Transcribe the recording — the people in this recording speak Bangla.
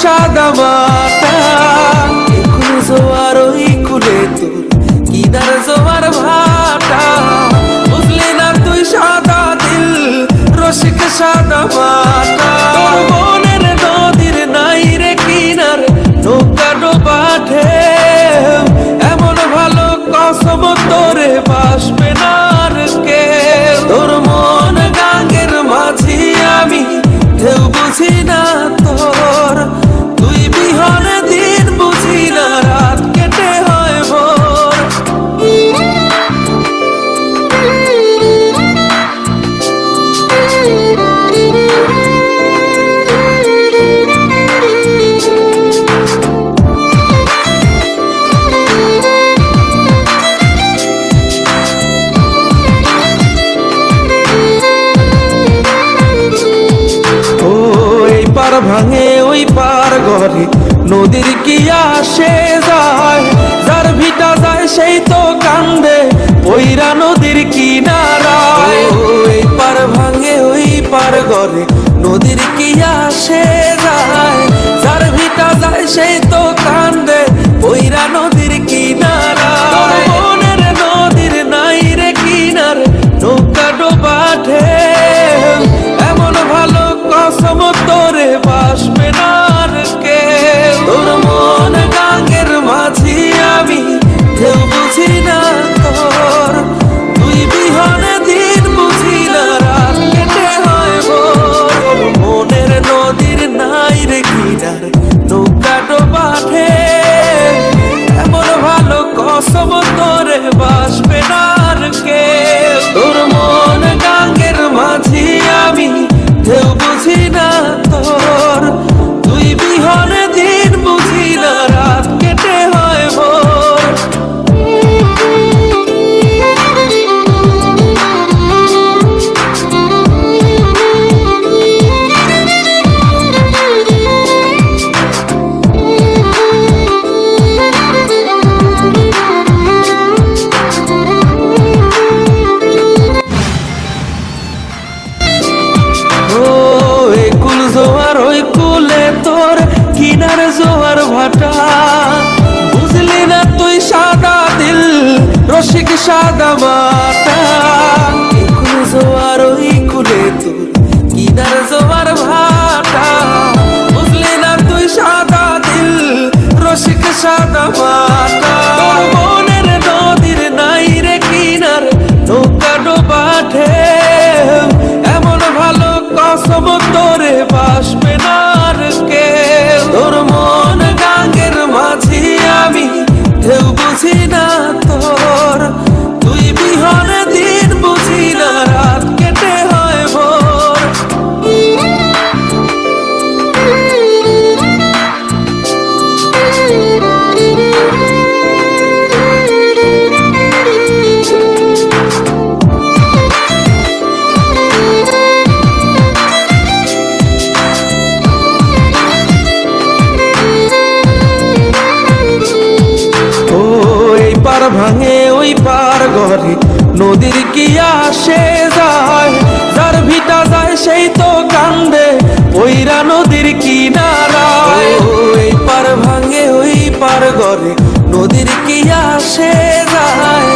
সাদা মাটা, একুল জোয়ার ওই কুলে তোর কিনার জোয়ার ভাটা। বুঝলি না তুই সাদা দিল রসিক সাদা মাটা। তোর মনের নদীর নাই রে কিনার, নৌকা ডোবা ঢেউ, এমন ভালো কসম তোরে বাসবে না আর কেউ। তোর মন গাঙ্গের মাঝি আমি, ঢেউ বুঝি না তোর, তুই বিহনে দিন বুঝি না, রাত কেটে হয় ভোর। ভাঙে ওই পার ঘরে নদীর কি আসে যায়, যার ভিটা যায় সেই তো কান্দে ওইরা নদীর কিনারায়। ওই পার ভাঙে ওই পার ঘরে নদীর কি আসে যায়, যার ভিটা যায় সেই তো কান্দে ওইরা নদীর কিনারায়। মনের নদীর নাই রে কিনার, নৌকা ডোবা ঢেউ, এমন ভালো কসম তোরে বাসবে না আর কেউ। তোর মন গাঙ্গের মাঝি আমি, ঢেউ বুঝি না তোর, তুই বিহনে দিন বুঝি না, রাত কেটে হয় ভোর। মনের নদীর নাই রে কিনার, নৌকা ডোবা ঢেউ, এমন ভালো কসম তোরে বাসবে না আর কেউ। তোর মন গাঙ্গের মাঝি আমি, ঢেউ বুঝি না তোর, তুই বিহনে দিন বুঝি না, রাত কেটে হয় ভোর। জোয়ার ওই কুলে তোর কিনার জোয়ার ভাটা, বুঝলি না তুই সাদা দিল রসিক সাদা মাটা। একুল জোয়ার ওই কুলে তোর কিনার জোয়ার ভাটা, বুঝলি না তুই সাদা দিল রসিক সাদা মাটা। তোর মনের নদীর নাই রে কিনার, নৌকা ডোবা ঢেউ, এমন ভালো কসম তোরে বাসবে না আর কেউ। তোর মন গাঙ্গের মাঝি আমি, ঢেউ বুঝি না তোর, তুই বিহনে দিন বুঝি না, রাত কেটে হয় ভোর। ভাঙে ওই পার ঘরে নদীর কি আসে যায়, যার ভিটা যায় সেই তো কান্দে ওইরা নদীর কিনারায়। ওই পার ভাঙে ওই পার ঘরে নদীর কি আসে যায়,